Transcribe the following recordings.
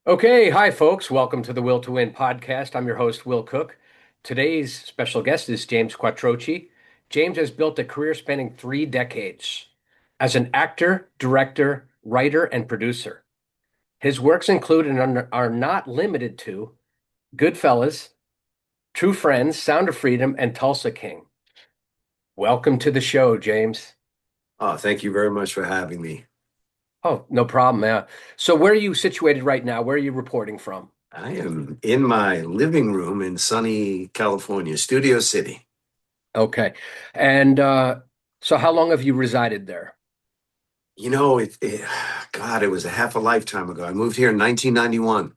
Okay, hi folks. Welcome to the Will to Win podcast. I'm your host, Will Cook. Today's special guest is James Quattrochi. James has built a career spanning 3 decades as an actor, director, writer, and producer. His works include and are not limited to Goodfellas, True Friends, Sound of Freedom, and Tulsa King. Welcome to the show, James. Oh, thank you very much for having me. Oh, no problem, man. So where are you situated right now? Where are you reporting from? I am in my living room in sunny California, Studio City. Okay. And so how long have you resided there? God, it was a half a lifetime ago. I moved here in 1991.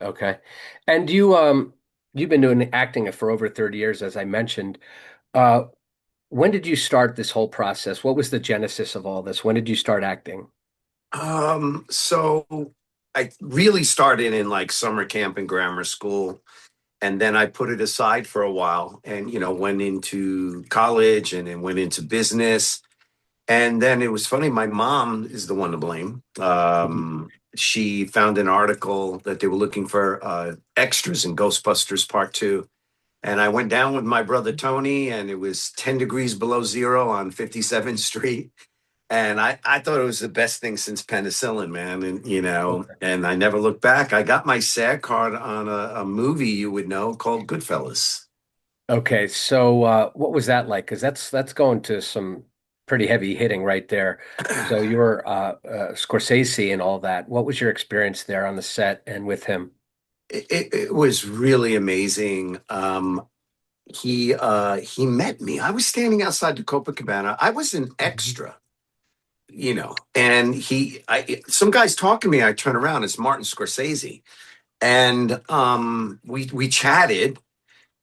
Okay. And you've been doing acting for over 30 years, as I mentioned. Uh when did you start this whole process? What was the genesis of all this? When did you start acting? So I really started in like summer camp and grammar school, and then I put it aside for a while and, went into college and then went into business. And then it was funny, my mom is the one to blame. Mhm. She found an article that they were looking for extras in Ghostbusters Part 2. And I went down with my brother Tony, and it was 10 degrees below zero on 57th Street. And I thought it was the best thing since penicillin, man. And, Okay. and I never looked back. I got my SAG card on a movie you would know called Goodfellas. Okay, so what was that like? Because that's going to some pretty heavy hitting right there. So you were Scorsese and all that. What was your experience there on the set and with him? It was really amazing. He met me. I was standing outside the Copacabana. I was an Mhm. extra, and some guy's talking to me. I turn around. It's Martin Scorsese, and we chatted,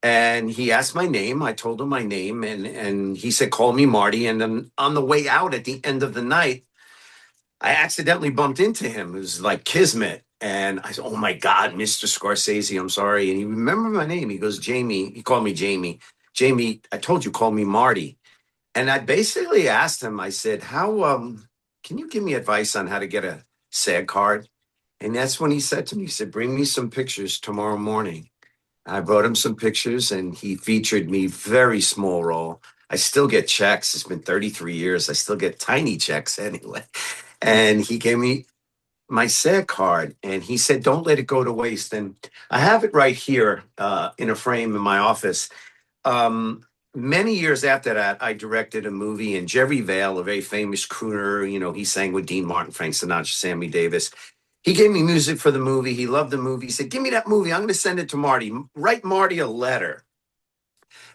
and he asked my name. I told him my name, and he said, "Call me Marty." And then on the way out at the end of the night, I accidentally bumped into him. It was like kismet. And I said, "Oh my God, Mr. Scorsese, I'm sorry." And he remembered my name. He goes, "Jamie." He called me Jamie. "Jamie, I told you, call me Marty." And I basically asked him, I said, "How can you give me advice on how to get a SAG card?" And that's when he said to me, he said, "Bring me some pictures tomorrow morning." I brought him some pictures, and he featured me, very small role. I still get checks. It's been 33 years. I still get tiny checks anyway. And he gave me my SAG card, and he said, "Don't let it go to waste." And I have it right here in a frame in my office. Um, Many years after that, I directed a movie, and Jerry Vale, a very famous crooner, he sang with Dean Martin, Frank Sinatra, Sammy Davis. He gave me music for the movie. He loved the movie. He said, "Give me that movie. I'm going to send it to Marty. Write Marty a letter."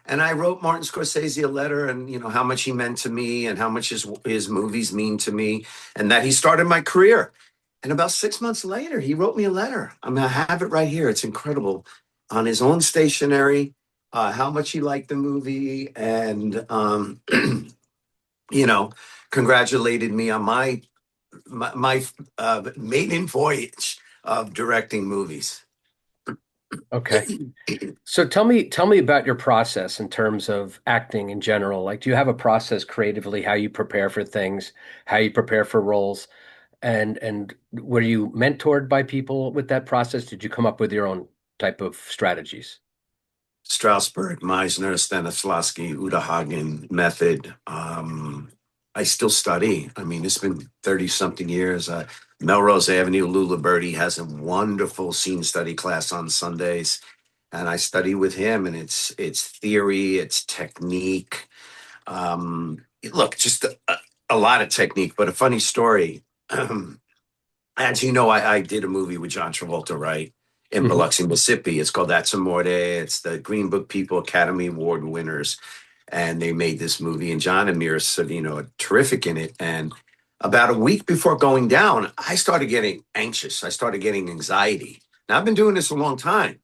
And I wrote Martin Scorsese a letter, and how much he meant to me and how much his movies mean to me, and that he started my career. And about 6 months later, he wrote me a letter. I mean, I have it right here. It's incredible. On his own stationery, how much he liked the movie, and you know, congratulated me on my maiden voyage of directing movies. Okay. So tell me about your process in terms of acting in general. Like, do you have a process creatively, how you prepare for things, how you prepare for roles? And were you mentored by people with that process? Did you come up with your own type of strategies? Strasberg, Meisner, Stanislavski, Uta Hagen method. I still study. I mean, it's been 30 something years. Melrose Avenue, Lou Liberty has a wonderful scene study class on Sundays. And I study with him, and it's theory, it's technique. Look, just a lot of technique, but a funny story. As you know, I did a movie with John Travolta, right? In Hmm. Biloxi, Mississippi. It's called That's Amore. It's the Green Book People Academy Award winners. And they made this movie, and John and Amir Savino are terrific in it. And about a week before going down, I started getting anxious. I started getting anxiety. Now, I've been doing this a long time,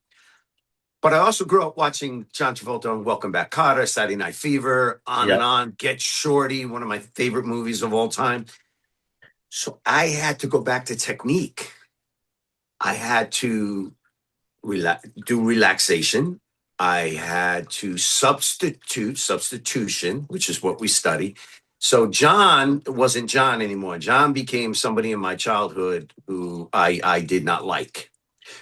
but I also grew up watching John Travolta on Welcome Back, Kotter, Saturday Night Fever, on and Yeah. on. Get Shorty, one of my favorite movies of all time. So I had to go back to technique. I had to do relaxation. I had to substitution, which is what we study. So John wasn't John anymore. John became somebody in my childhood who I did not like,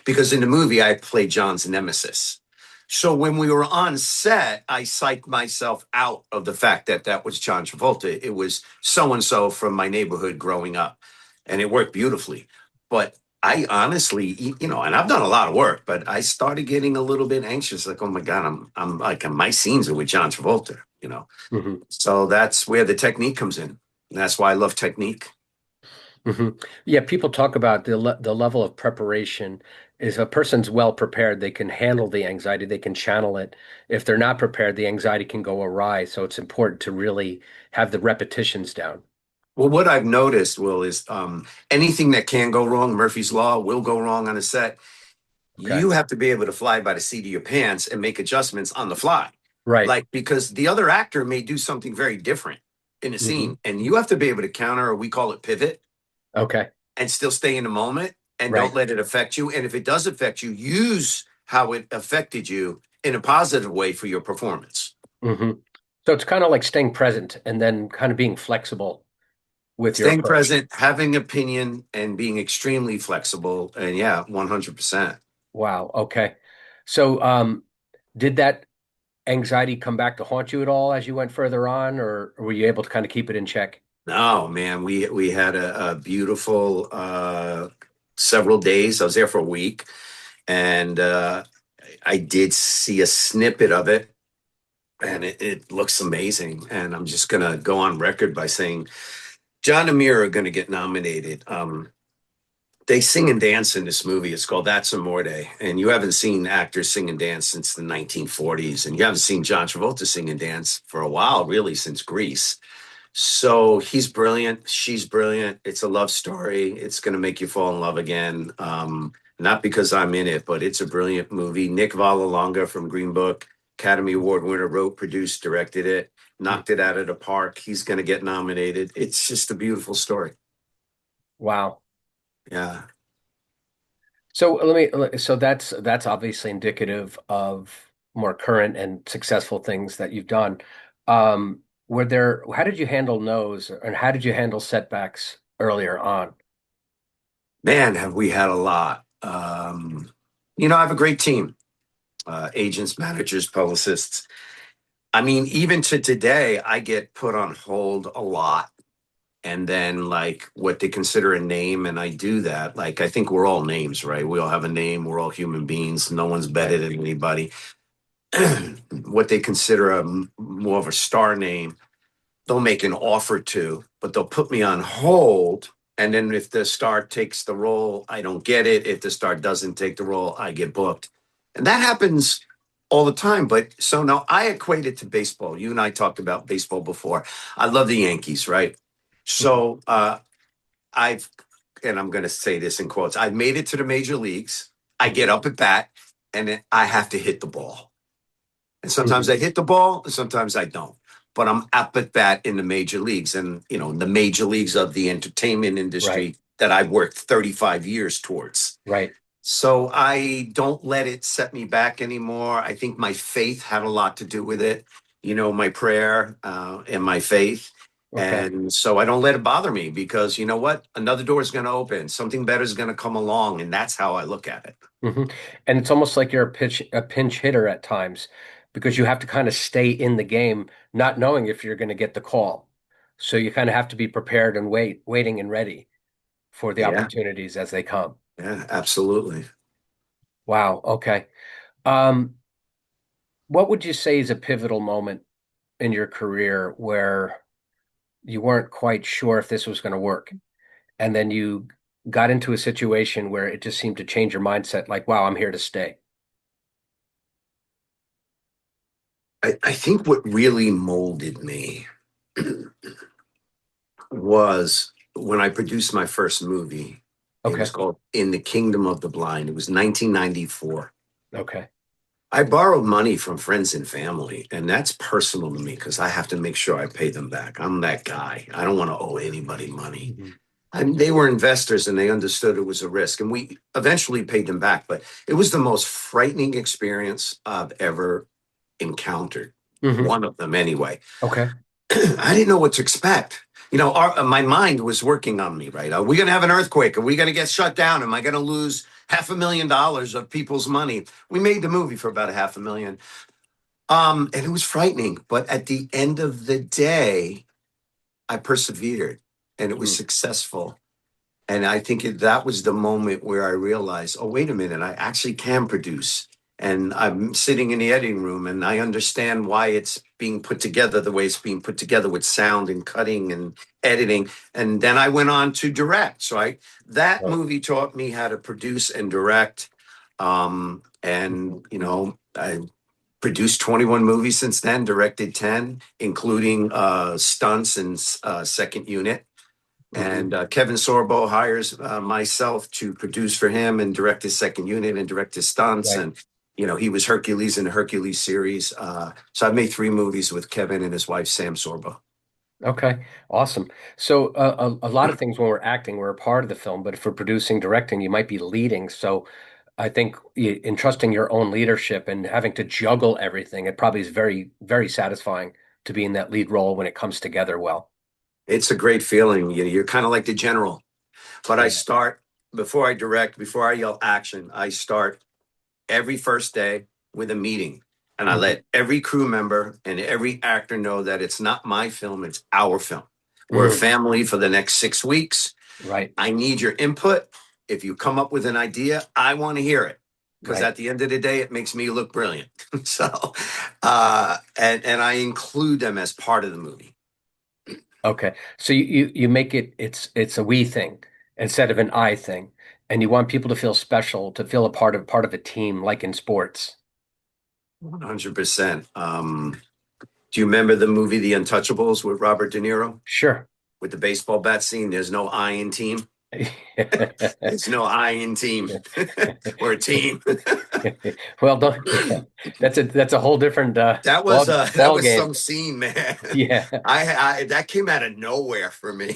because in the movie I played John's nemesis. So when we were on set, I psyched myself out of the fact that that was John Travolta. It was so and so from my neighborhood growing up, and it worked beautifully. But I honestly, and I've done a lot of work, but I started getting a little bit anxious. Like, oh my God, I'm like, my scenes are with John Travolta. Hmm. So that's where the technique comes in. And that's why I love technique. Hmm. Yeah, people talk about the level of preparation. If a person's well prepared, they can handle the anxiety, they can channel it. If they're not prepared, the anxiety can go awry. So it's important to really have the repetitions down. Well, what I've noticed, Will, is anything that can go wrong, Murphy's Law will go wrong on a set. Okay. You have to be able to fly by the seat of your pants and make adjustments on the fly. Right. Like, because the other actor may do something very different in a Hmm. scene, and you have to be able to counter, or we call it pivot, Okay. and still stay in the moment and don't Right. let it affect you. And if it does affect you, use how it affected you in a positive way for your performance. Hmm. So it's kind of like staying present and then kind of being flexible with your Staying approach. present, having opinion, and being extremely flexible. And yeah, 100%. Wow. Okay. So, did that anxiety come back to haunt you at all as you went further on, or were you able to kind of keep it in check? No, man, we had a beautiful several days. I was there for a week, and I did see a snippet of it, and it looks amazing. And I'm just gonna go on record by saying John and Mira are gonna get nominated. They sing and dance in this movie. It's called That's Amore, and you haven't seen actors sing and dance since the 1940s, and you haven't seen John Travolta sing and dance for a while, really, since Grease. So he's brilliant. She's brilliant. It's a love story. It's going to make you fall in love again. Not because I'm in it, but it's a brilliant movie. Nick Vallelonga from Green Book, Academy Award winner, wrote, produced, directed it, knocked it out of the park. He's going to get nominated. It's just a beautiful story. Wow. Yeah. So so that's obviously indicative of more current and successful things that you've done. How did you handle no's and how did you handle setbacks earlier on? Man, have we had a lot. I have a great team, agents, managers, publicists. I mean, even to today, I get put on hold a lot, and then like what they consider a name, and I do that. Like, I think we're all names, right? We all have a name. We're all human beings. No one's better Right. than anybody. What they consider more of a star name, they'll make an offer to, but they'll put me on hold. And then if the star takes the role, I don't get it. If the star doesn't take the role, I get booked. And that happens all the time. But so now I equate it to baseball. You and I talked about baseball before. I love the Yankees, right? Mhm. So I've, and I'm going to say this in quotes, I've made it to the major leagues. I Mhm. get up at bat, and then I have to hit the ball. And sometimes Mhm. I hit the ball, and sometimes I don't. But I'm up at bat in the major leagues, and the major leagues of the entertainment Right. industry that I've worked 35 years towards. Right. So I don't let it set me back anymore. I think my faith had a lot to do with it. My prayer and my faith. Okay. And so I don't let it bother me, because you know what? Another door is going to open. Something better is going to come along. And that's how I look at it. Hmm. And it's almost like you're a pinch hitter at times because you have to kind of stay in the game, not knowing if you're going to get the call. So you kind of have to be prepared and waiting and ready for the Yeah. opportunities as they come. Yeah, absolutely. Wow. Okay. Um, what would you say is a pivotal moment in your career where you weren't quite sure if this was going to work, and then you got into a situation where it just seemed to change your mindset, like, wow, I'm here to stay. I think what really molded me was when I produced my first movie. It was Okay. called In the Kingdom of the Blind. It was 1994. Okay. I borrowed money from friends and family, and that's personal to me because I have to make sure I pay them back. I'm that guy. I don't want to owe anybody money. Mhm. And they were investors, and they understood it was a risk, and we eventually paid them back. But it was the most frightening experience I've ever encountered. Hmm. One of them, anyway. Okay. I didn't know what to expect. My mind was working on me, right? Are we going to have an earthquake? Are we going to get shut down? Am I going to lose $500,000 of people's money? We made the movie for about 500,000. And it was frightening. But at the end of the day, I persevered and it was Mm. successful. And I think that was the moment where I realized, oh, wait a minute, I actually can produce. And I'm sitting in the editing room and I understand why it's being put together the way it's being put together with sound and cutting and editing. And then I went on to direct. That Right. movie taught me how to produce and direct. I produced 21 movies since then, directed 10, including stunts and second unit. Hmm. And Kevin Sorbo hires myself to produce for him and direct his second unit and direct his stunts. Right. And, he was Hercules in the Hercules series. So I've made 3 movies with Kevin and his wife, Sam Sorbo. Okay. Awesome. So a lot of things when we're acting, we're a part of the film, but if we're producing, directing, you might be leading. So I think entrusting your own leadership and having to juggle everything, it probably is very, very satisfying to be in that lead role when it comes together well. It's a great feeling. You're kind of like the general. But I Yeah. start, before I direct, before I yell action, I start every first day with a meeting. And I Hmm. let every crew member and every actor know that it's not my film, it's our film. We're a Mm. family for the next 6 weeks. Right. I need your input. If you come up with an idea, I want to hear it. Because Right. at the end of the day, it makes me look brilliant. And I include them as part of the movie. Okay. So you make it's a we thing instead of an I thing. And you want people to feel special, to feel a part of a team like in sports. 100%. Do you remember the movie The Untouchables with Robert De Niro? Sure. With the baseball bat scene, there's no I in team. There's no I in team or a team. Well, don't yeah. That's a whole different That ball was game. some scene, man. Yeah. I that came out of nowhere for me.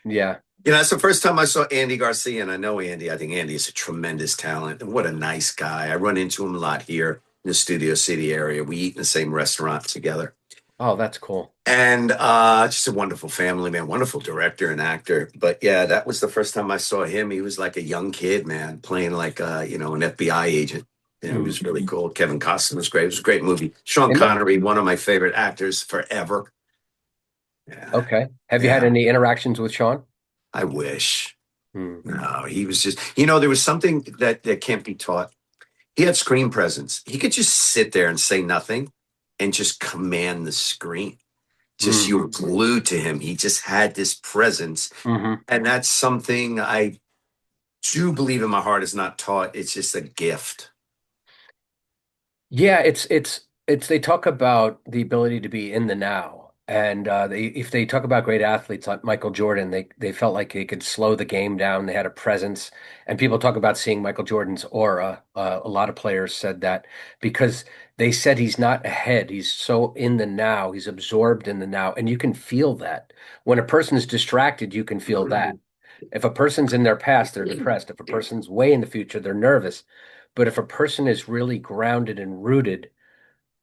Yeah. That's the first time I saw Andy Garcia, and I know Andy. I think Andy is a tremendous talent, and what a nice guy. I run into him a lot here in the Studio City area. We eat in the same restaurant together, Oh, that's cool. and just a wonderful family man, wonderful director and actor. But yeah, that was the first time I saw him. He was like a young kid, man, playing like an FBI agent. And it Mm. was really cool. Kevin Costner was great. It was a great movie. Sean And Connery, one of my favorite actors forever. Yeah, okay. Have you had yeah. any interactions with Sean? I wish. Mm. No, he was just, there was something that can't be taught. He had screen presence. He could just sit there and say nothing and just command the screen. Just Mm. you were glued to him. He just had this presence. Hmm. And that's something I do believe in my heart is not taught. It's just a gift. Yeah, it's they talk about the ability to be in the now. And if they talk about great athletes like Michael Jordan, they felt like they could slow the game down. They had a presence, and people talk about seeing Michael Jordan's aura. A lot of players said that because they said he's not ahead. He's so in the now. He's absorbed in the now, and you can feel that. When a person is distracted, you can feel that. If a person's in their past, they're depressed. If a person's way in the future, they're nervous. But if a person is really grounded and rooted,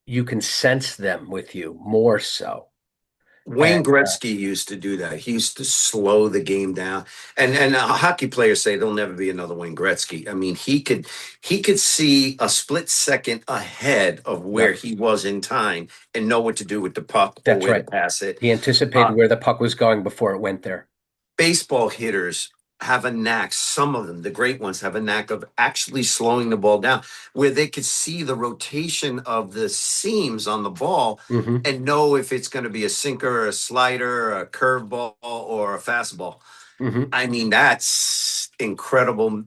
you can sense them with you more so. And Wayne Gretzky used to do that. He used to slow the game down. And hockey players say there'll never be another Wayne Gretzky. I mean, he could see a split second ahead of where yep, he was in time and know what to do with the puck or that's where to right. pass it. He anticipated Uh, where the puck was going before it went there. Baseball hitters have a knack, some of them, the great ones, have a knack of actually slowing the ball down where they could see the rotation of the seams on the ball Hmm. and know if it's going to be a sinker, a slider, a curveball, or a fastball. Hmm. I mean, that's incredible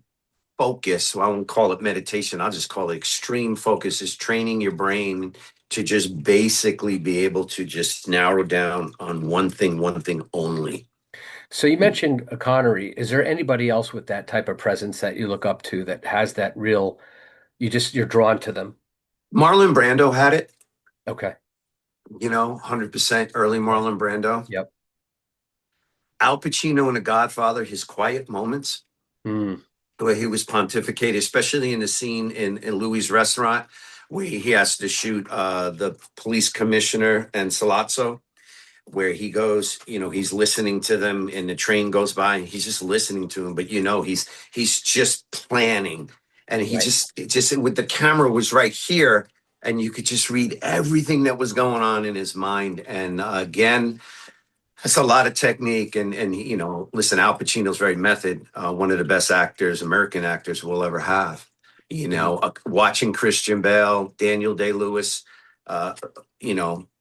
focus. Well, I won't call it meditation. I'll just call it extreme focus, is training your brain to just basically be able to just narrow down on one thing only. So you mentioned Connery. Is there anybody else with that type of presence that you look up to that has that real, you're drawn to them? Marlon Brando had it, Okay. 100% early Right. Marlon Brando. Yep. Al Pacino in The Godfather, his quiet moments Mm. where he was pontificating, especially in the scene in Louis' restaurant where he has to shoot the police commissioner and Salazzo. where he goes, he's listening to them and the train goes by and he's just listening to him, but he's just planning. And he Right. just with the camera was right here and you could just read everything that was going on in his mind. And again, that's a lot of technique. And listen, Al Pacino's very method, one of the best actors, American actors we'll ever have. Mhm. Watching Christian Bale, Daniel Day-Lewis, uh,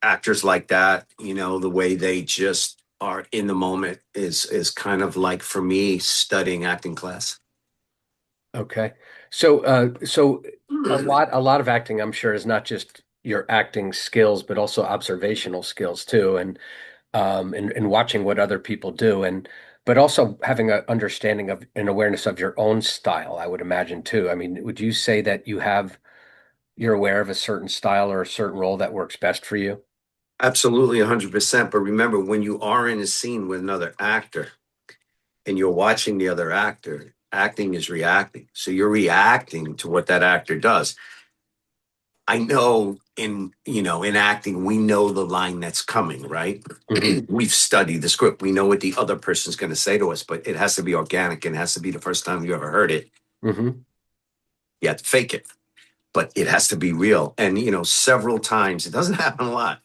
actors like that, the way they just are in the moment is kind of like for me studying acting class. Okay. So a lot of acting, I'm sure, is not just your acting skills, but also observational skills too, and watching what other people do, and but also having an understanding of an awareness of your own style, I would imagine too. I mean, would you say that you're aware of a certain style or a certain role that works best for you? Absolutely 100%. But remember, when you are in a scene with another actor, and you're watching the other actor, acting is reacting. So you're reacting to what that actor does. I know in acting, we know the line that's coming, right? Hmm. We've studied the script. We know what the other person's going to say to us, but it has to be organic and it has to be the first time you ever heard it. Hmm. You have to fake it, but it has to be real. And, several times, it doesn't happen a lot,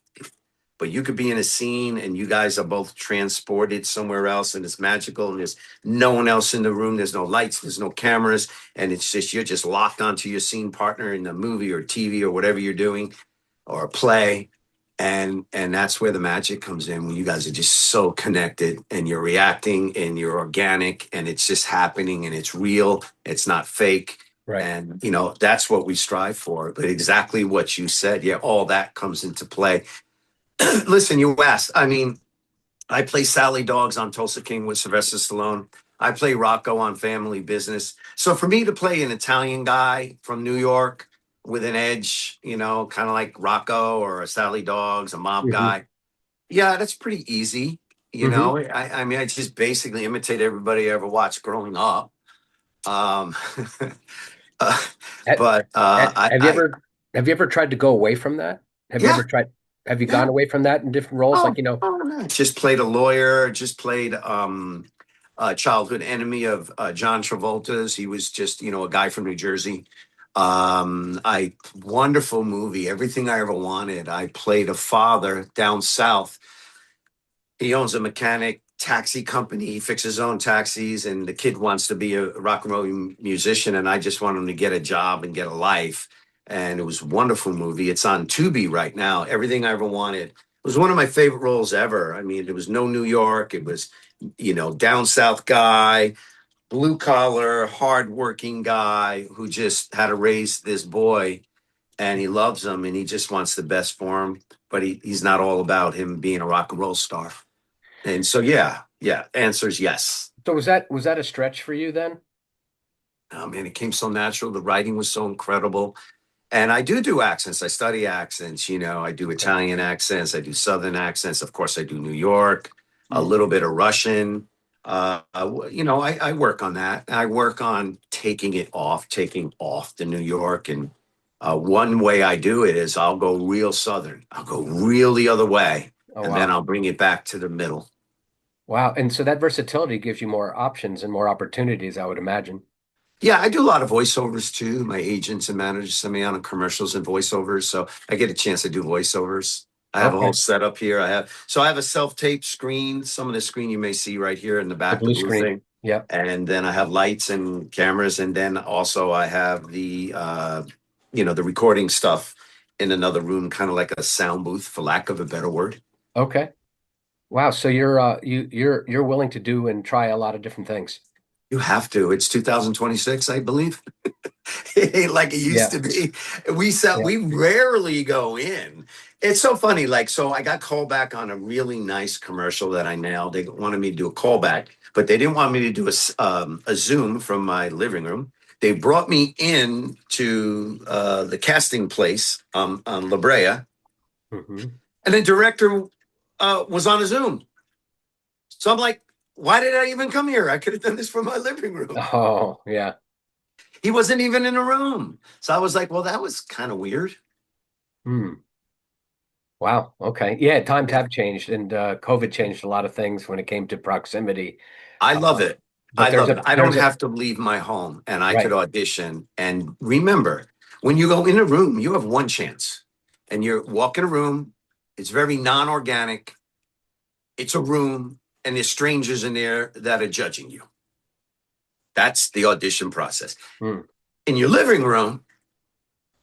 but you could be in a scene and you guys are both transported somewhere else and it's magical and there's no one else in the room. There's no lights, there's no cameras. And it's just, you're just locked onto your scene partner in the movie or TV or whatever you're doing or a play. And that's where the magic comes in when you guys are just so connected and you're reacting and you're organic and it's just happening and it's real. It's not fake. Right. And, that's what we strive for. But exactly what you said. Yeah, all that comes into play. Listen, you asked. I mean, I play Sally Dogs on Tulsa King with Sylvester Stallone. I play Rocco on Family Business. So for me to play an Italian guy from New York with an edge, kind of like Rocco or a Sally Dogs, a mob Hmm. guy, yeah, that's pretty easy. Hmm. I mean, I just basically imitate everybody I ever watched growing up. Um, uh, Ha- but Have you ever tried to go away from that? Have you yeah, ever tried? Have you yeah. gone away from that in different roles? Like, No. Just played a lawyer. Just played a childhood enemy of John Travolta's. He was just a guy from New Jersey. I Wonderful movie. Everything I ever wanted. I played a father down south. He owns a mechanic taxi company. He fixes his own taxis, and the kid wants to be a rock and roll musician. And I just want him to get a job and get a life. And it was a wonderful movie. It's on Tubi right now. Everything I ever wanted. It was one of my favorite roles ever. I mean, there was no New York. It was, down south guy, blue collar, hardworking guy who just had to raise this boy, and he loves him, and he just wants the best for him. But he's not all about him being a rock and roll star. And so, yeah, yeah, answer is yes. so was that a stretch for you then? Oh, man, it came so natural. The writing was so incredible. And I do accents. I study accents. I do Okay. Italian accents. I do Southern accents. Of course, I do New York, a Mm. little bit of Russian. I work on that. I work on taking off the New York. And one way I do it is I'll go real Southern. I'll go real the other way. Oh, And then wow. I'll bring it back to the middle. Wow. And so that versatility gives you more options and more opportunities, I would imagine. Yeah, I do a lot of voiceovers too. My agents and managers send me on commercials and voiceovers, so I get a chance to do voiceovers. I have a whole Okay. setup here. I have a self-tape screen. Some of the screen you may see right here in the The back, the blue blue screen. thing, Yep. and then I have lights and cameras, and then also I have the recording stuff in another room, kind of like a sound booth, for lack of a better word. Okay. Wow. So you're willing to do and try a lot of different things. You have to. It's 2026, I believe. It ain't like it used Yeah. to be. Yeah. We rarely go in. It's so funny. Like, so I got called back on a really nice commercial that I nailed. They wanted me to do a callback, but they didn't want me to do a Zoom from my living room. They brought me in to the casting place on La Brea, Hmm. and the director was on a Zoom. So I'm like, why did I even come here? I could have done this from my living room. Oh, yeah. He wasn't even in a room. So I was like, well, that was kind of weird. Hmm. Wow. Okay. Yeah, times have changed, and COVID changed a lot of things when it came to proximity. I love Um, it. but I there's love it. a I don't there's a have to leave my home and I could right. audition. And remember, when you go in a room, you have one chance. And you're walking a room, it's very non-organic. It's a room, and there's strangers in there that are judging you. That's the audition process. Hmm. In your living room,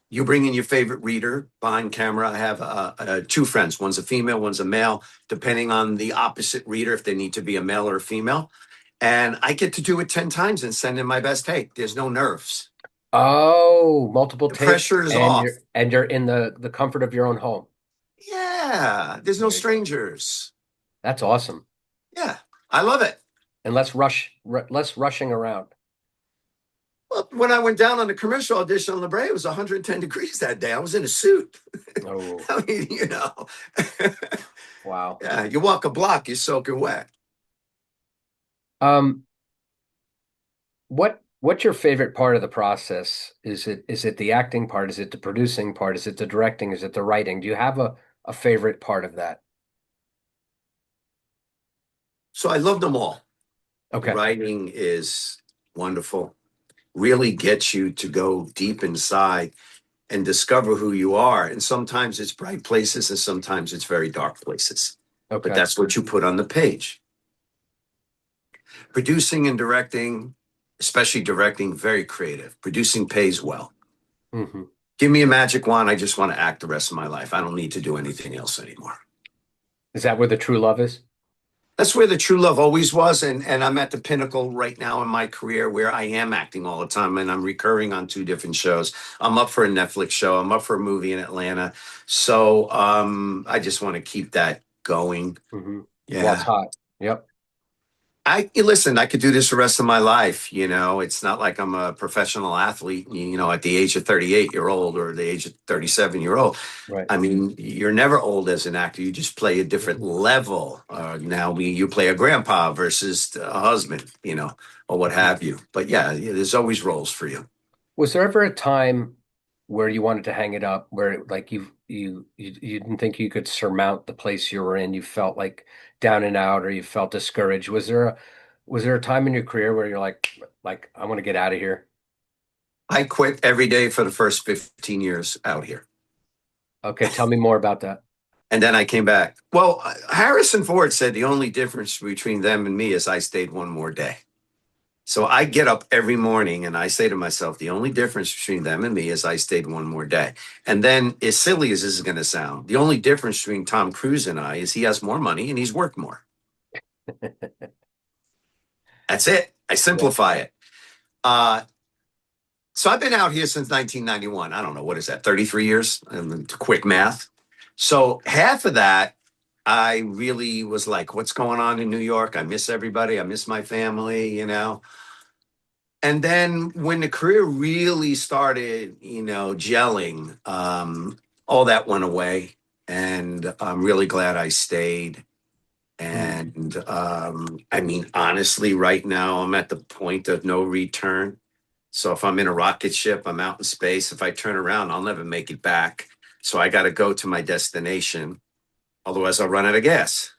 you bring in your favorite reader behind camera. I have two friends. One's a female, one's a male, depending on the opposite reader, if they need to be a male or a female. And I get to do it 10 times and send in my best take. There's no nerves. Oh, multiple The takes, pressure is and off. you're in the comfort of your own home. Yeah, there's no There you go. strangers. That's awesome. Yeah, I love it. And less rushing around. Well, when I went down on the commercial audition on La Brea, it was 110 degrees that day. I was in a suit. Oh, I mean, you know. wow. Yeah, you walk a block, you're soaking wet. Um, what's your favorite part of the process? Is it the acting part? Is it the producing part? Is it the directing? Is it the writing? Do you have a favorite part of that? So I love them all. The Okay. writing is wonderful, really gets you to go deep inside and discover who you are. And sometimes it's bright places and sometimes it's very dark places. But Okay. that's what you put on the page. Producing and directing, especially directing, very creative. Producing pays well. Hmm. Give me a magic wand. I just want to act the rest of my life. I don't need to do anything else anymore. Is that where the true love is? That's where the true love always was. And I'm at the pinnacle right now in my career where I am acting all the time and I'm recurring on two different shows. I'm up for a Netflix show. I'm up for a movie in Atlanta. So I just want to keep that going. Hmm. While it's Yeah. hot. Yep. Listen, I could do this the rest of my life. It's not like I'm a professional athlete, at the age of 38 year old or the age of 37-year old. Right. I mean, you're never old as an actor. You just play a different Mhm. level. Now you play a grandpa versus a husband, or what Mhm. have you. But yeah, there's always roles for you. Was there ever a time where you wanted to hang it up, where like you didn't think you could surmount the place you were in? You felt like down and out, or you felt discouraged. Was there a time in your career where you're like I want to get out of here? I quit every day for the first 15 years out here. Okay, tell me more about that. And then I came back. Well, Harrison Ford said the only difference between them and me is I stayed one more day. So I get up every morning and I say to myself, the only difference between them and me is I stayed one more day. And then, as silly as this is going to sound, the only difference between Tom Cruise and I is he has more money and he's worked more. That's it. I Yeah. simplify it. Uh, so I've been out here since 1991. I don't know, what is that, 33 years? Quick math. So half of that, I really was like, what's going on in New York? I miss everybody. I miss my family. And then when the career really started, gelling, all that went away. And I'm really glad I stayed. Mm. And I mean, honestly, right now I'm at the point of no return. So if I'm in a rocket ship, I'm out in space. If I turn around, I'll never make it back. So I got to go to my destination. Otherwise, I'll run out of gas.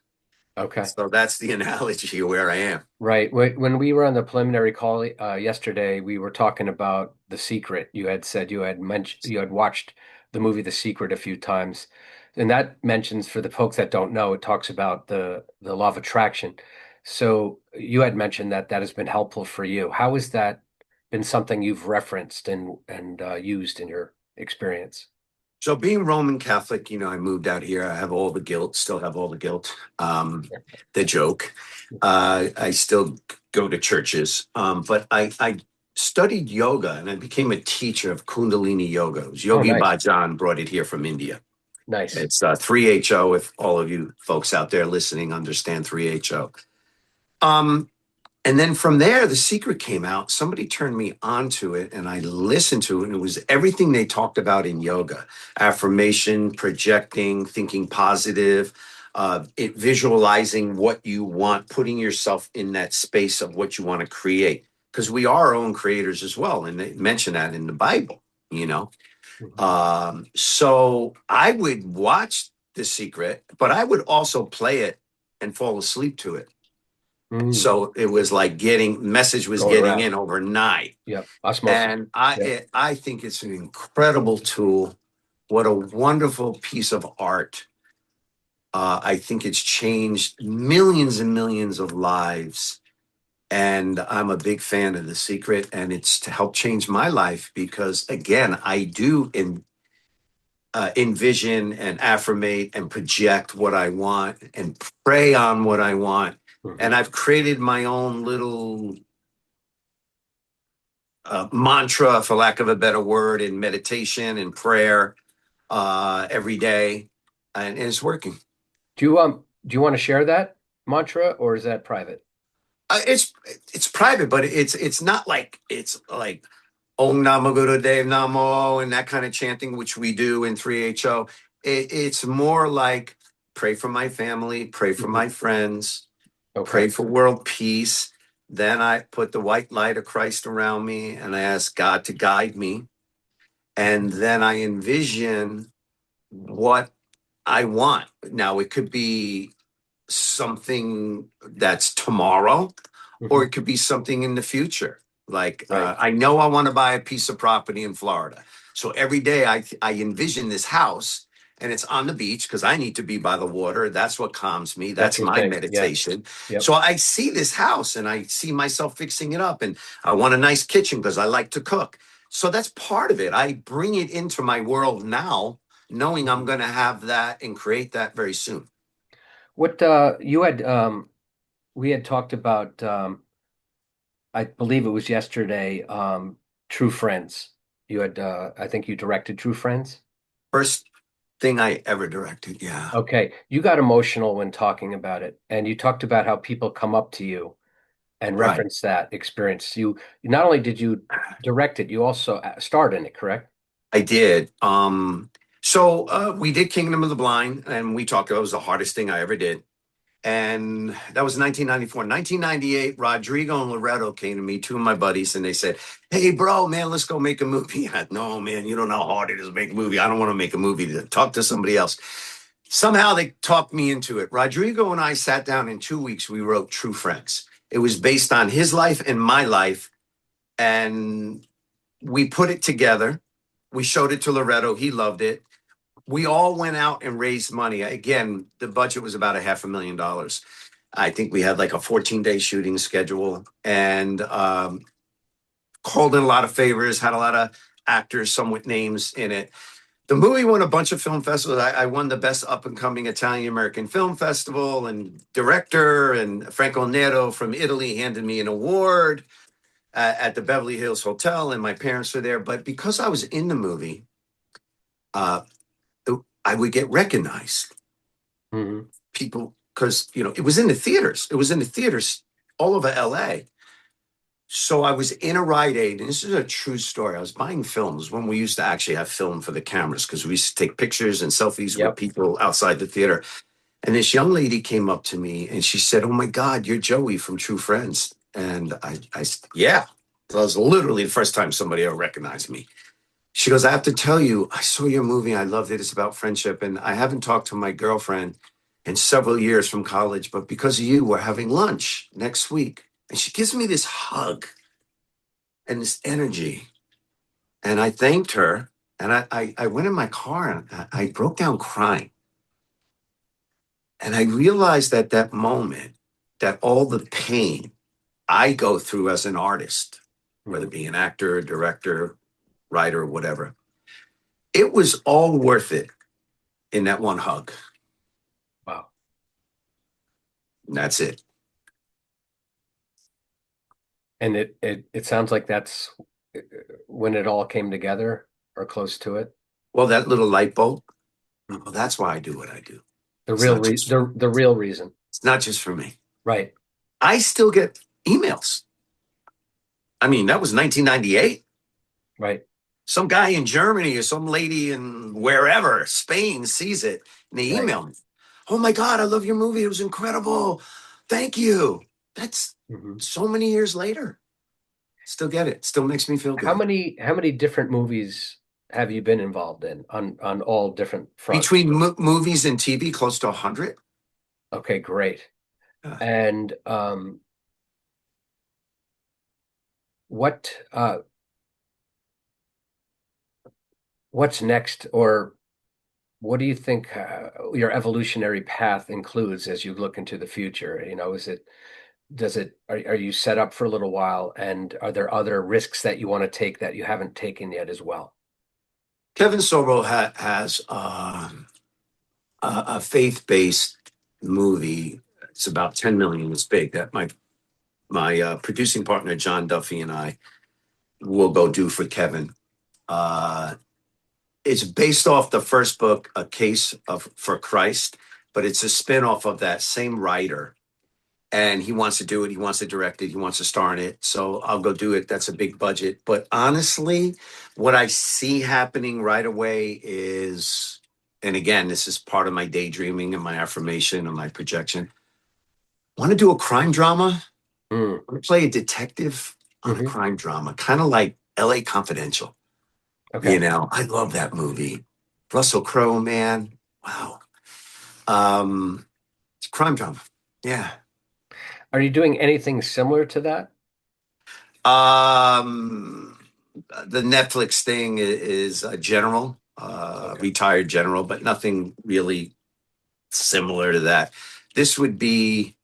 Okay. So that's the analogy of where I am. Right. When we were on the preliminary call yesterday, we were talking about The Secret. You had said you had watched the movie The Secret a few times, and that mentions, for the folks that don't know, it talks about the law of attraction. So you had mentioned that that has been helpful for you. How has that been something you've referenced and used in your experience? So being Roman Catholic, I moved out here. I have all the guilt, still have all the guilt. The joke. I still go to churches, but I studied yoga and I became a teacher of Kundalini yoga. It was Oh, Yogi nice, Bhajan brought it here from India. nice. It's 3HO, if all of you folks out there listening understand 3HO. Um, and then from there, The Secret came out. Somebody turned me onto it and I listened to it. And it was everything they talked about in yoga: affirmation, projecting, thinking positive, visualizing what you want, putting yourself in that space of what you want to create. Because we are our own creators as well. And they mention that in the Bible, you know. Mhm. So I would watch The Secret, but I would also play it and fall asleep to it. Mm, So it was like message was going getting around. in overnight. Yep. Osmosis. And Yep. I think it's an incredible tool. What a wonderful piece of art. I think it's changed millions and millions of lives. And I'm a big fan of The Secret, and it's to help change my life because, again, I do envision and affirmate and project what I want and pray on what I want. And Hmm. I've created my own little mantra, for lack of a better word, in meditation and prayer every day, and it's working. Do you want to share that mantra or is that private? It's private, but it's not like it's like Om Namo Guru Dev Namo and that kind of chanting, which we do in 3HO. It's more like pray for my family, pray for Hmm. my friends, Okay. pray for world peace. Then I put the white light of Christ around me and I ask God to guide me. And then I envision what I want. Now, it could be something that's tomorrow, or Hmm. it could be something in the future. Like Right. I know I want to buy a piece of property in Florida, so every day I envision this house, and it's on the beach because I need to be by the water. That's what calms me. That's That's your my thing. Yeah. meditation. Yep. So I see this house, and I see myself fixing it up, and I want a nice kitchen because I like to cook. So that's part of it. I bring it into my world now, knowing I'm Mhm. going to have that and create that very soon. What you had we had talked about I believe it was yesterday, True Friends. You had I think you directed True Friends. First thing I ever directed. Yeah. Okay. You got emotional when talking about it, and you talked about how people come up to you and Right. reference that experience. You not only did you direct it, you also starred in it, correct? I did. So we did Kingdom of the Blind, and we talked. That was the hardest thing I ever did, and that was 1994. 1998, Rodrigo and Loretto came to me, two of my buddies, and they said, "Hey, bro, man, let's go make a movie." No, man, you don't know how hard it is to make a movie. I don't want to make a movie. Talk to somebody else. Somehow they talked me into it. Rodrigo and I sat down in 2 weeks. We wrote True Friends. It was based on his life and my life, and we put it together. We showed it to Loretto. He loved it. We all went out and raised money. Again, the budget was about $500,000. I think we had like a 14-day shooting schedule, and called in a lot of favors, had a lot of actors, some with names in it. The movie won a bunch of film festivals. I won the best up and coming Italian American Film Festival, and director, and Franco Nero from Italy handed me an award at the Beverly Hills Hotel, and my parents were there. But because I was in the movie, uh, I would get recognized. Hmm. People, because it was in the theaters. It was in the theaters all over LA. So I was in a Rite Aid, and this is a true story. I was buying films when we used to actually have film for the cameras because we used to take pictures and selfies with Yep. people outside the theater. And this young lady came up to me and she said, "Oh my God, you're Joey from True Friends." And I said, "Yeah." So that was literally the first time somebody ever recognized me. She goes, "I have to tell you, I saw your movie. I loved it. It's about friendship. And I haven't talked to my girlfriend in several years from college, but because of you, we're having lunch next week." And she gives me this hug and this energy. And I thanked her. And I went in my car and I broke down crying. And I realized at that moment that all the pain I go through as an artist, whether Hmm. it be an actor, director, writer, whatever, it was all worth it in that one hug. Wow. And that's it. And it sounds like that's when it all came together or close to it. Well, that little light bulb, well, Mhm. that's why I do what I do. The It's real not re just the real reason. it's not just for me. Right. I still get emails. I mean, that was 1998. Right. Some guy in Germany or some lady in wherever, Spain, sees it and they Right. email me. "Oh my God, I love your movie. It was incredible. Thank you." That's Hmm. so many years later. Still get it. Still makes me feel good. How many different movies? have you been involved in on all different fronts? Between movies and TV, close to 100. Okay, great. Uh, And what what's next, or what do you think your evolutionary path includes as you look into the future? Is it does it are you set up for a little while, and are there other risks that you want to take that you haven't taken yet as well? Kevin Sorbo has a faith-based movie. It's about 10 million. It's big. That my producing partner John Duffy and I will go do for Kevin. Uh, it's based off the first book, A Case of for Christ, but it's a spin-off of that same writer. And he wants to do it. He wants to direct it. He wants to star in it. So I'll go do it. That's a big budget. But honestly, what I see happening right away is, and again, this is part of my daydreaming and my affirmation and my projection. Want to do a crime drama? Mm, Want to play a detective on a hmm. crime drama, kind of like LA Confidential. Okay. I love that movie. Russell Crowe, man. Wow. It's a crime drama. Yeah. Are you doing anything similar to that? Um, the Netflix thing is a general, Okay. retired general, but nothing really similar to that. This would be,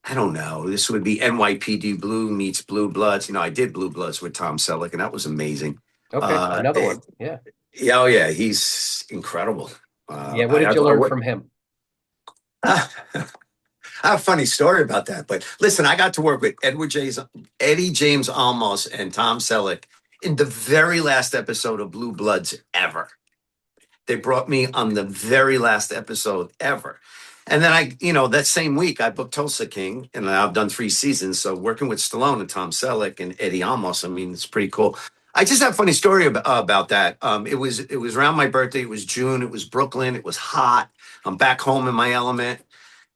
I don't know, this would be NYPD Blue meets Blue Bloods. I did Blue Bloods with Tom Selleck, and that was amazing. Okay. Uh, Another eh, one. Yeah. yeah, oh yeah, he's incredible. Yeah. What I did have, you learn from him? I have a funny story about that. But listen, I got to work with Eddie James Olmos and Tom Selleck in the very last episode of Blue Bloods ever. They brought me on the very last episode ever. And then that same week, I booked Tulsa King, and I've done 3 seasons. So working with Stallone and Tom Selleck and Eddie Olmos, I mean, it's pretty cool. I just have a funny story about that. It was around my birthday. It was June. It was Brooklyn. It was hot. I'm back home in my element.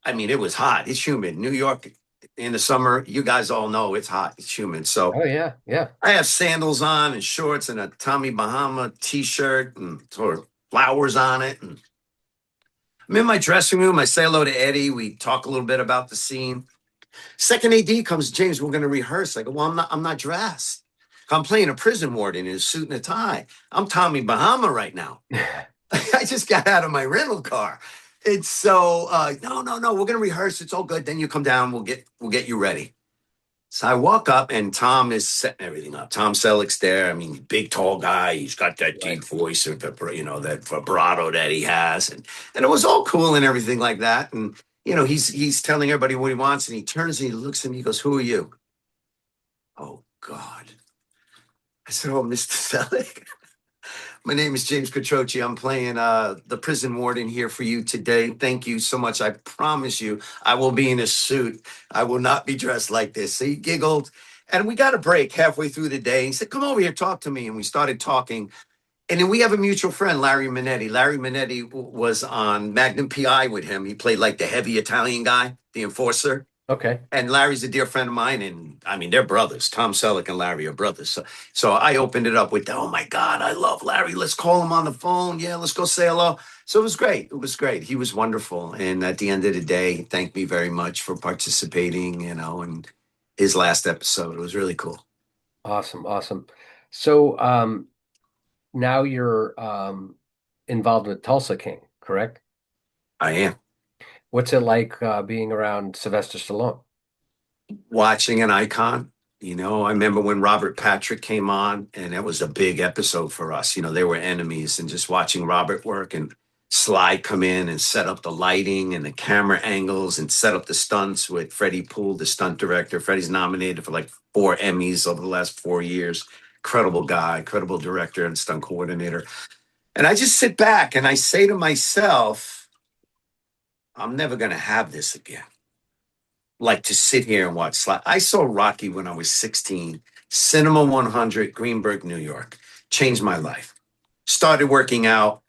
I mean, it was hot. It's humid. New York in the summer, you guys all know it's hot. It's humid. So Oh yeah. Yeah. I have sandals on and shorts and a Tommy Bahama t-shirt and sort of flowers on it. And I'm in my dressing room. I say hello to Eddie. We talk a little bit about the scene. Second AD comes, James, we're going to rehearse. I go, well, I'm not dressed. I'm playing a prison warden in a suit and a tie. I'm Tommy Bahama right now. I just got out of my rental car. It's so no, we're gonna rehearse. It's all good. Then you come down. We'll get you ready. So I walk up and Tom is setting everything up. Tom Selleck's there. I mean, big tall guy. He's got that Right. deep voice or that vibrato that he has, and it was all cool and everything like that. And he's telling everybody what he wants, and he turns and he looks at me. He goes, "Who are you?" Oh God. I said, "Oh, Mr. Selleck." My name is James Quattrochi. I'm playing the prison warden here for you today. Thank you so much. I promise you, I will be in a suit. I will not be dressed like this. So he giggled, and we got a break halfway through the day. He said, "Come over here, talk to me." And we started talking. And then we have a mutual friend, Larry Minetti. Larry Minetti was on Magnum PI with him. He played like the heavy Italian guy, the enforcer. Okay. And Larry's a dear friend of mine, and I mean they're brothers. Tom Selleck and Larry are brothers. So I opened it up with, "Oh my God, I love Larry. Let's call him on the phone. Yeah, let's go say hello." So it was great. It was great. He was wonderful, and at the end of the day, he thanked me very much for participating. In his last episode. It was really cool. Awesome. Awesome. So now you're involved with Tulsa King, correct? I am What's it like being around Sylvester Stallone? watching an icon. I remember when Robert Patrick came on, and that was a big episode for us. They were enemies, and just watching Robert work and Sly come in and set up the lighting and the camera angles and set up the stunts with Freddie Poole, the stunt director. Freddie's nominated for like 4 Emmys over the last 4 years. Incredible guy, incredible director and stunt coordinator. And I just sit back and I say to myself, I'm never going to have this again, like to sit here and watch Sly. I saw Rocky when I was 16, Cinema 100, Greenburgh, New York. Changed my life. Started working out,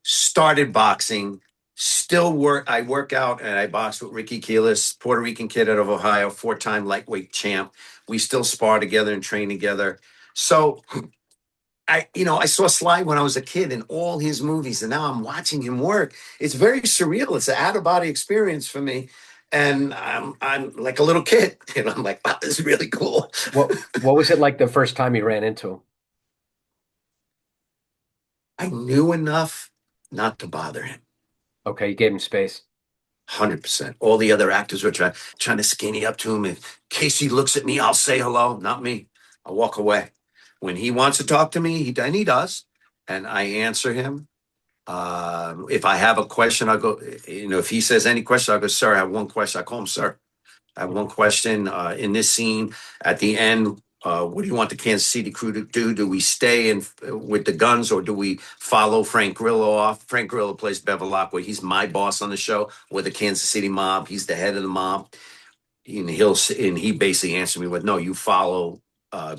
started boxing, still work. I work out and I box with Ricky Keelis, Puerto Rican kid out of Ohio, 4-time lightweight champ. We still spar together and train together. So I saw Sly when I was a kid in all his movies, and now I'm watching him work. It's very surreal. It's an out of body experience for me, and I'm like a little kid, and I'm like, wow, this is really cool. What was it like the first time you ran into him? I knew enough not to bother him. Okay, you gave him space. 100%. All the other actors were trying to skinny up to him. In case he looks at me, I'll say hello. Not me. I'll walk away. When he wants to talk to me, and he does, and I answer him. If I have a question, I'll go. If he says any question, I'll go, sir. I have one question. I call him sir. I have one Mhm. question in this scene at the end. What do you want the Kansas City crew to do? Do we stay in with the guns, or do we follow Frank Grillo off? Frank Grillo plays Bevilacqua. He's my boss on the show. With the Kansas City mob, he's the head of the mob. And he basically answered me with, "No, you follow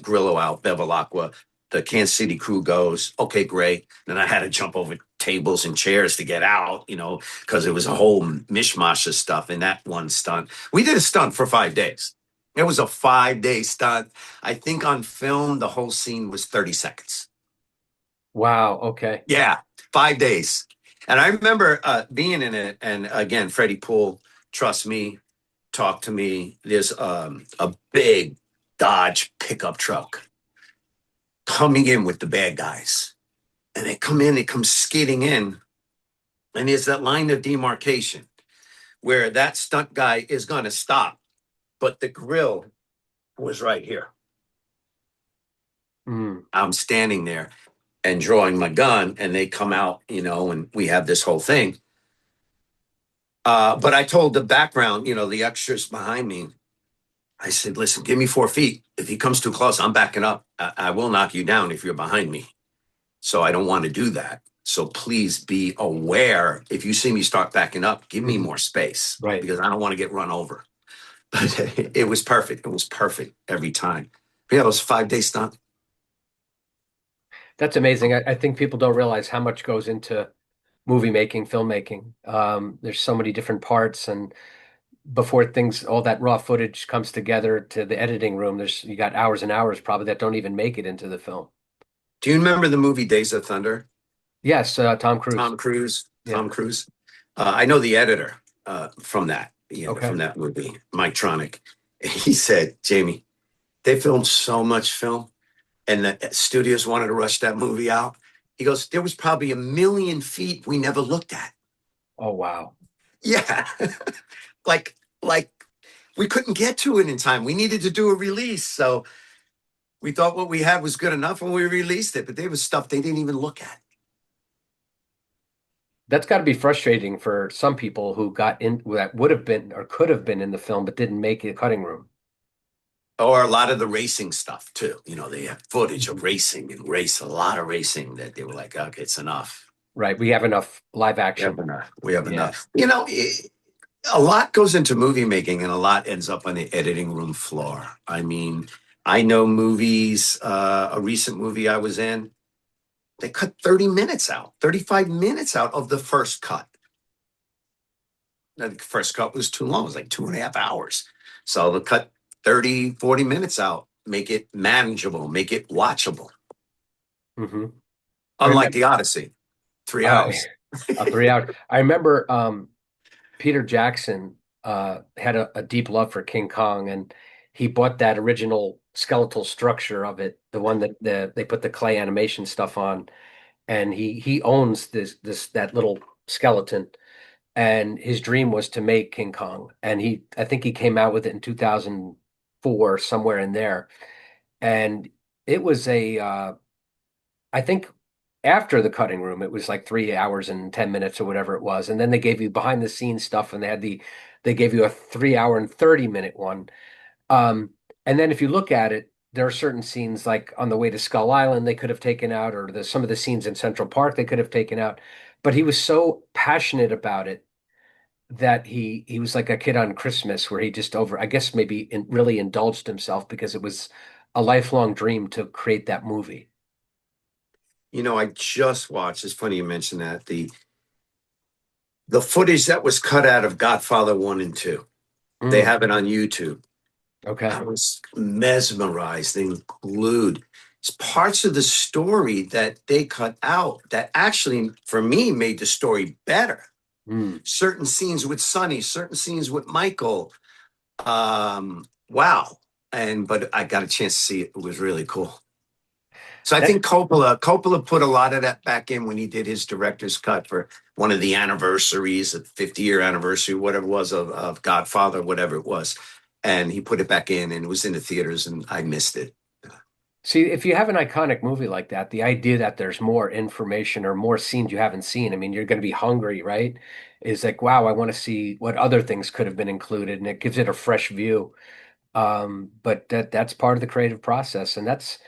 Grillo out, Bevilacqua. The Kansas City crew goes, okay, great." Then I had to jump over tables and chairs to get out, because it was a whole mishmash of stuff in that one stunt. We did a stunt for 5 days. It was a 5 day stunt. I think on film, the whole scene was 30 seconds. Wow, okay. Yeah, 5 days. And I remember being in it. And again, Freddie Poole, trust me, talk to me. There's a big Dodge pickup truck coming in with the bad guys. And they come skidding in. And there's that line of demarcation where that stunt guy is going to stop. But the grill was right here. Mm. I'm standing there and drawing my gun, and they come out, and we have this whole thing. But I told the background, the extras behind me, I said, listen, give me 4 feet. If he comes too close, I'm backing up. I will knock you down if you're behind me. So I don't want to do that. So please be aware. If you see me start backing up, give me Mhm. more space Right. because I don't want to get run over. But it was perfect. It was perfect every time. But yeah, it was a 5 day stunt. That's amazing. I think people don't realize how much goes into movie making, filmmaking. There's so many different parts, and before all that raw footage comes together to the editing room, you got hours and hours probably that don't even make it into the film. Do you remember the movie Days of Thunder? Yes, Tom Cruise. Tom Cruise. Yeah. Tom Cruise. I know the editor from that, Okay. from that movie, Mike Tronick. He said, Jamie, they filmed so much film and the studios wanted to rush that movie out. He goes, there was probably 1,000,000 feet we never looked at. Oh, wow. Yeah. like we couldn't get to it in time. We needed to do a release. So we thought what we had was good enough and we released it, but there was stuff they didn't even look at. That's got to be frustrating for some people who got in that would have been or could have been in the film but didn't make the cutting room. Or a lot of the racing stuff too. They have footage of Mhm. racing and a lot of racing that they were like, okay, it's enough. Right. We have enough live We have action. enough. We have Yeah. enough. A lot goes into movie making and a lot ends up on the editing room floor. I mean, I know movies, a recent movie I was in, they cut 30 minutes out, 35 minutes out of the first cut. The first cut was too long. It was like 2.5 hours. So they'll cut 30, 40 minutes out, make it manageable, make it watchable. Hmm. I Unlike remember the Odyssey, three uh, hours. a 3 hour. I remember Peter Jackson had a deep love for King Kong, and he bought that original skeletal structure of it, the one that they put the clay animation stuff on, and he owns this that little skeleton. And his dream was to make King Kong, and I think he came out with it in 2004, somewhere in there, and it was I think after the cutting room, it was like 3 hours and 10 minutes or whatever it was. And then they gave you behind the scenes stuff and they gave you a 3 hour and 30 minute one. Um, and then if you look at it, there are certain scenes like on the way to Skull Island they could have taken out, or some of the scenes in Central Park they could have taken out. But he was so passionate about it that he was like a kid on Christmas where he just I guess maybe really indulged himself because it was a lifelong dream to create that movie. I just watched, it's funny you mentioned that, the footage that was cut out of Godfather 1 and 2. They Mm, have it on YouTube. Okay. I was mesmerized and glued. It's parts of the story that they cut out that actually, for me, made the story better. Hmm. Certain scenes with Sonny, certain scenes with Michael. Wow. But I got a chance to see it. It was really cool. So I That, think Coppola put a lot of that back in when he did his director's cut for one of the anniversaries, the 50-year anniversary, whatever it was of Godfather, whatever it was. And he put it back in and it was in the theaters and I missed it. See, if you have an iconic movie like that, the idea that there's more information or more scenes you haven't seen, I mean, you're going to be hungry, right? Is like, wow, I want to see what other things could have been included, and it gives it a fresh view. But that's part of the creative process, and that's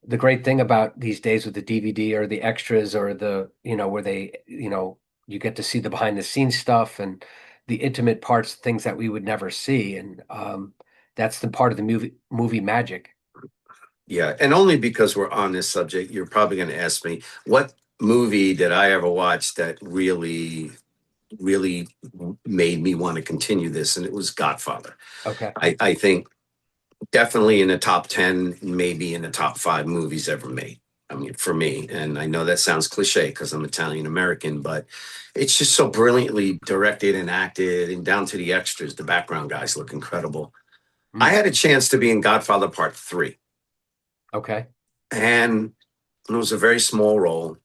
the great thing about these days with the DVD or the extras or where you get to see the behind the scenes stuff and the intimate parts, things that we would never see, and that's the part of the movie magic. Yeah. And only because we're on this subject, you're probably going to ask me, what movie did I ever watch that really made me want to continue this? And it was Godfather. Okay. I think definitely in the top 10, maybe in the top five movies ever made. I mean, for me, and I know that sounds cliche because I'm Italian American, but it's just so brilliantly directed and acted, and down to the extras. The background guys look incredible. I Hmm. had a chance to be in Godfather Part 3, Okay. and it was a very small role.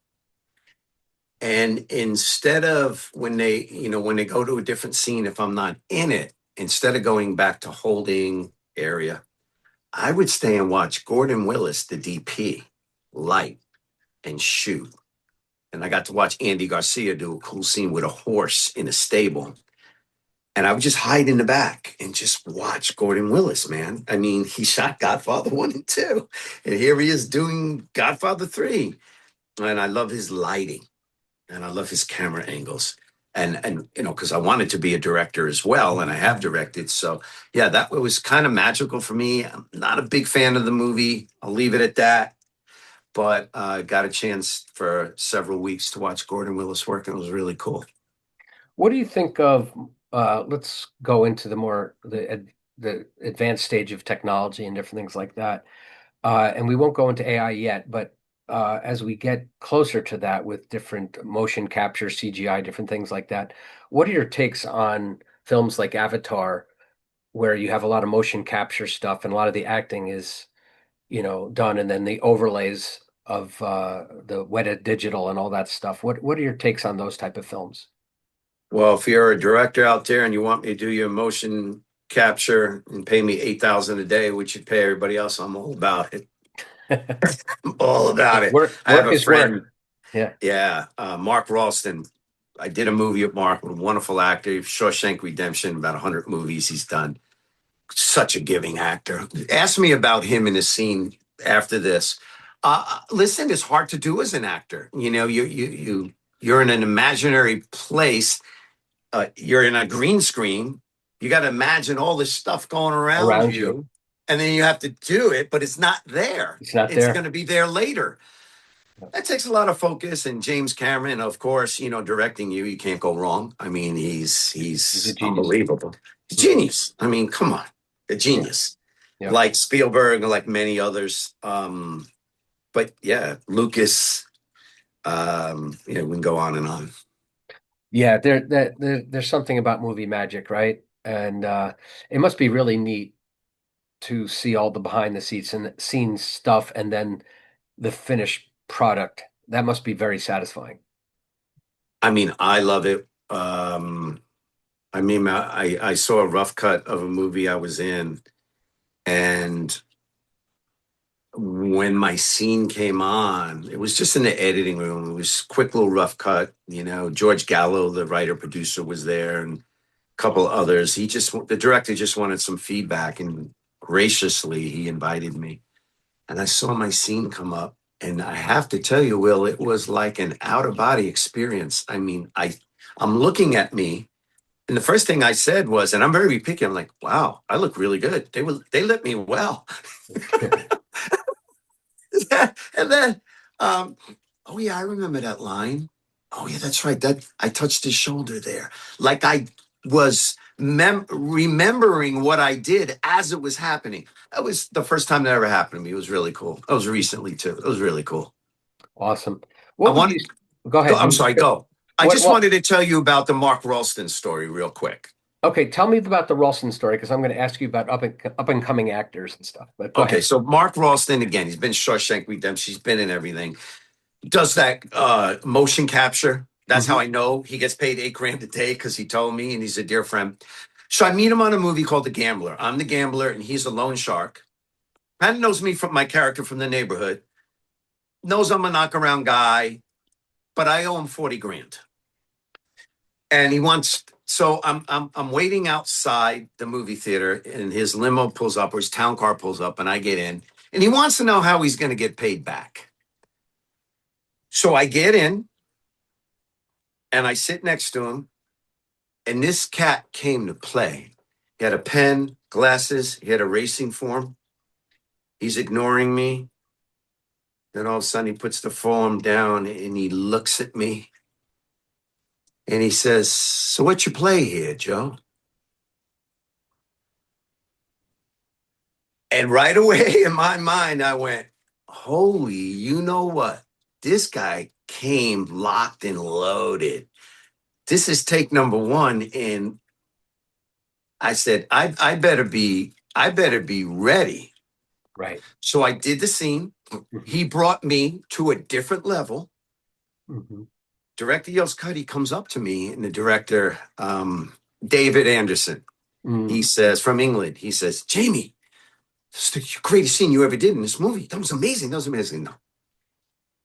And instead of when they go to a different scene, if I'm not in it, instead of going back to holding area, I would stay and watch Gordon Willis, the DP, light and shoot. And I got to watch Andy Garcia do a cool scene with a horse in a stable. And I would just hide in the back and just watch Gordon Willis, man. I mean, he shot Godfather 1 and 2. And here he is doing Godfather 3. And I love his lighting and I love his camera angles. And because I wanted to be a director as well, and I have directed. So yeah, that was kind of magical for me. I'm not a big fan of the movie. I'll leave it at that. But I got a chance for several weeks to watch Gordon Willis work, and it was really cool. What do you think of let's go into the advanced stage of technology and different things like that. And we won't go into AI yet, but as we get closer to that with different motion capture, CGI, different things like that, what are your takes on films like Avatar, where you have a lot of motion capture stuff and a lot of the acting is, done, and then the overlays of the wetted digital and all that stuff? What are your takes on those type of films? Well, if you're a director out there and you want me to do your motion capture and pay me 8,000 a day, which you'd pay everybody else, I'm all about it. I'm all about it. I have Work a is work. friend, Yeah. yeah, Mark Ralston. I did a movie with Mark, a wonderful actor, Shawshank Redemption, about 100 movies he's done. Such a giving actor. Ask me about him in a scene after this. Listen, it's hard to do as an actor. You're in an imaginary place. You're in a green screen. You got to imagine all this stuff going around Around you. you, and then you have to do it, but it's not there. It's not It's going there. to be there later. That takes a lot of focus. And James Cameron, of course, directing you can't go wrong. I mean, He's a he's genius. unbelievable. He's Mhm. genius. I mean, come on, a Yeah. genius. Yep. Like Spielberg, like many others. But yeah, Lucas. We can go on and on. Yeah, there's something about movie magic, right? And it must be really neat to see all the behind the scenes stuff and then the finished product. That must be very satisfying. I mean, I love it. I mean, I saw a rough cut of a movie I was in, and when my scene came on, it was just in the editing room. It was a quick little rough cut. George Gallo, the writer producer, was there, and a couple others. The director just wanted some feedback, and graciously he invited me. And I saw my scene come up, and I have to tell you, Will, it was like an out of body experience. I mean, I'm looking at me. And the first thing I said was, and I'm very picky. I'm like, "Wow, I look really good." They lit me well. And then, um, oh yeah, I remember that line. Oh yeah, that's right. That I touched his shoulder there. Like I was remembering what I did as it was happening. That was the first time that ever happened to me. It was really cool. That was recently too. It was really cool. Awesome. I What would you want go go. ahead? I'm sorry. Go. I What just what wanted to tell you about the Mark Ralston story real quick. Okay, tell me about the Ralston story because I'm going to ask you about up and coming actors and stuff. But go Okay, ahead. so Mark Ralston again. He's been Shawshank Redemption. He's been in everything. Does that motion capture. That's how Hmm. I know he gets paid $8 grand a day because he told me, and he's a dear friend. So I meet him on a movie called The Gambler. I'm the gambler, and he's a loan shark. Kind of knows me from my character from the neighborhood. Knows I'm a knockaround guy, but I owe him 40 grand. And he wants. So I'm waiting outside the movie theater, and his limo pulls up, or his town car pulls up, and I get in, and he wants to know how he's going to get paid back. So I get in, and I sit next to him, and this cat came to play. He had a pen, glasses, he had a racing form. He's ignoring me. Then all of a sudden he puts the form down and he looks at me and he says, "So what's your play here, Joe?" And right away in my mind, I went, "Holy, you know what? This guy came locked and loaded. This is take number one." And I said, I better be ready. Right. So I did the scene. Hmm. He brought me to a different level. Hmm. Director yells cut. He comes up to me, and the director, David Anderson, he Mm. says, from England, he says, "Jamie, this is the greatest scene you ever did in this movie. That was amazing. That was amazing." No,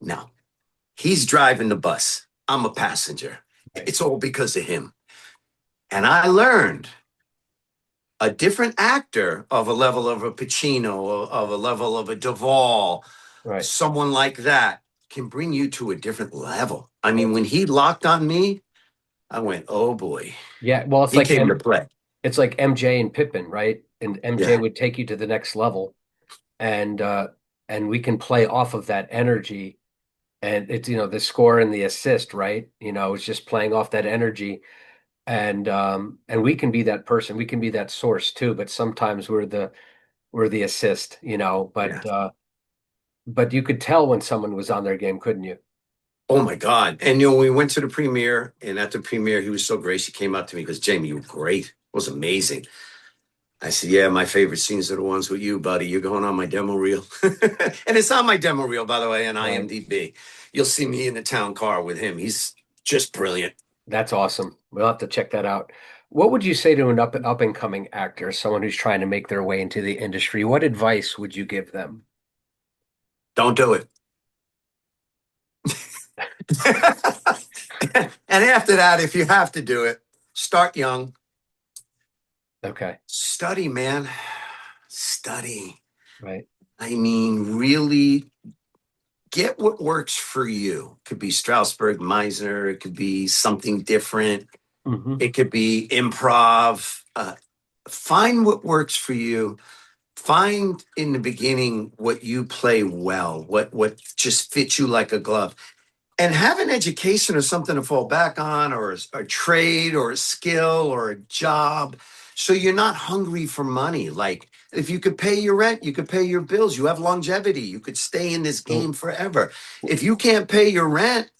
no. He's driving the bus. I'm a passenger. Right. It's all because of him. And I learned a different actor of a level of a Pacino, of a level of a Duvall, Right. someone like that can bring you to a different level. I Oh, mean, when he locked on me, I went, "Oh boy." yeah. Well, He came to play. it's like MJ and Pippen, right? And MJ Yeah. would take you to the next level, and we can play off of that energy. And it's the score and the assist, right? It's just playing off that energy, and we can be that person. We can be that source too. But sometimes we're the assist, Yeah. But you could tell when someone was on their game, couldn't you? Oh my God. And we went to the premiere, and at the premiere, he was so gracious. He came up to me because, "Jamie, you were great. It was amazing." I said, "Yeah, my favorite scenes are the ones with you, buddy. You're going on my demo reel." And it's on my demo reel, by the way, on Right. IMDb. You'll see me in the town car with him. He's just brilliant. That's awesome. We'll have to check that out. What would you say to an up and coming actor, someone who's trying to make their way into the industry? What advice would you give them? Don't do it. And after that, if you have to do it, start young. Okay. Study, man. Study. Right. I mean, really get what works for you. It could be Strasberg, Meisner. It could be something different. Hmm. It could be improv. Find what works for you. Find in the beginning what you play well, what just fits you like a glove, and have an education or something to fall back on, or a trade, or a skill, or a job, so you're not hungry for money. Like, if you could pay your rent, you could pay your bills. You have longevity. You could stay in this Well, game forever. If you can't pay your rent,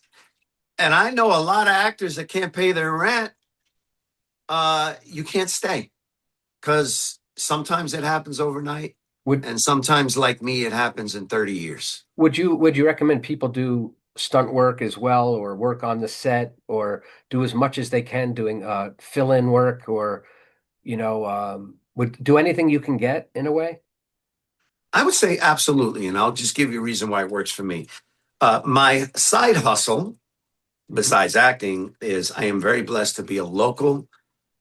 and I know a lot of actors that can't pay their rent, you can't stay, because sometimes it happens overnight, would and sometimes, like me, it happens in 30 years. would you recommend people do stunt work as well, or work on the set, or do as much as they can doing fill-in work, or would do anything you can get in a way? I would say absolutely, and I'll just give you a reason why it works for me. My side hustle, Hmm. besides acting, is I am very blessed to be a local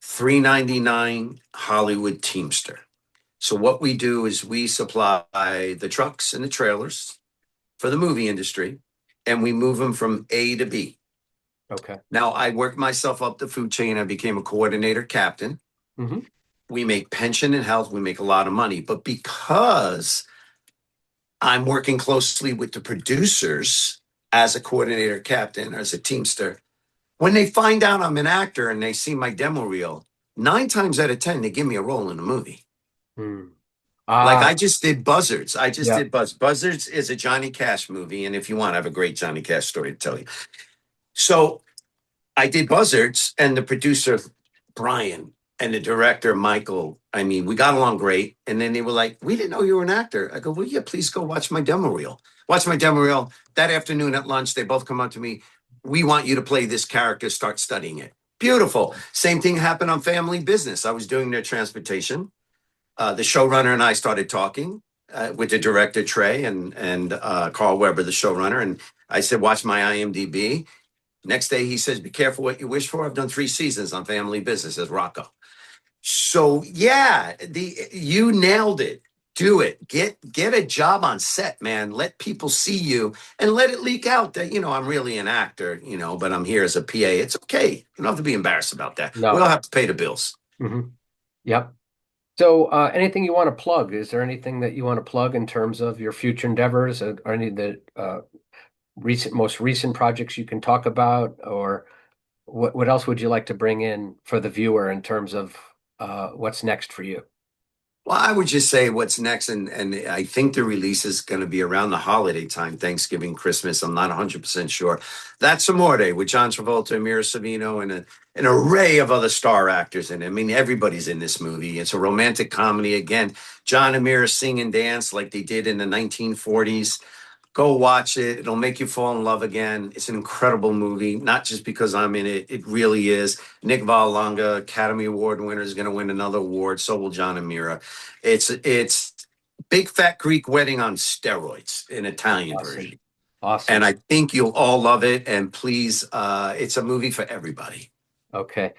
399 Hollywood Teamster. So what we do is we supply the trucks and the trailers for the movie industry, and we move them from A to B. Okay. Now, I worked myself up the food chain. I became a coordinator captain. Hmm. We make pension and health. We make a lot of money. But because I'm working closely with the producers as a coordinator captain, as a teamster, when they find out I'm an actor and they see my demo reel, Nine times out of 10, they give me a role in a movie. Hmm. Like Ah, I just did Buzzards. I just yeah. did Buzzards is a Johnny Cash movie. And if you want, I have a great Johnny Cash story to tell you. So I did Buzzards, and the producer, Brian, and the director, Michael, I mean, we got along great. And then they were like, we didn't know you were an actor. I go, well, yeah, please go watch my demo reel. Watch my demo reel. That afternoon at lunch, they both come up to me. We want you to play this character, start studying it. Beautiful. Same thing happened on Family Business. I was doing their transportation. The showrunner and I started talking with the director Trey and Carl Weber, the showrunner, and I said, "Watch my IMDb." Next day, he says, "Be careful what you wish for." I've done 3 seasons on Family Business as Rocco. So yeah, the you nailed it. Do it. Get a job on set, man. Let people see you and let it leak out that I'm really an actor, but I'm here as a PA. It's okay. You don't have to be embarrassed about that. We all No. have to pay the bills. Hmm. Yep. So, anything you want to plug? Is there anything that you want to plug in terms of your future endeavors, or any of the most recent projects you can talk about, or what else would you like to bring in for the viewer in terms of what's next for you? Well, I would just say what's next, and I think the release is going to be around the holiday time, Thanksgiving, Christmas. I'm not 100% sure. That's Amore with John Travolta, Mira Savino, and an array of other star actors in it. I mean, everybody's in this movie. It's a romantic comedy. Again, John and Mira sing and dance like they did in the 1940s. Go watch it. It'll make you fall in love again. It's an incredible movie, not just because I'm in it. It really is. Nick Vallelonga, Academy Award winner, is going to win another award. So will John and Mira. It's Big Fat Greek Wedding on steroids, an Italian Awesome. version. And Awesome. I think you'll all love it. And please, it's a movie for everybody. Okay.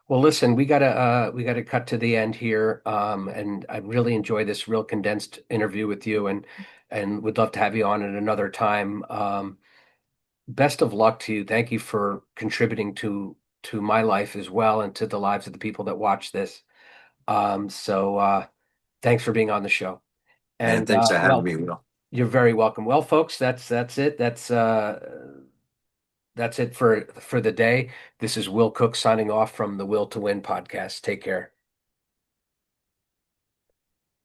Well, listen, we gotta cut to the end here. And I really enjoy this real condensed interview with you, and would love to have you on at another time. Best of luck to you. Thank you for contributing to my life as well, and to the lives of the people that watch this. So thanks for being on the show. And And thanks for having well, me, Will. you're very welcome. Well, folks, that's it. That's it for the day. This is Will Cook signing off from the Will to Win podcast. Take care.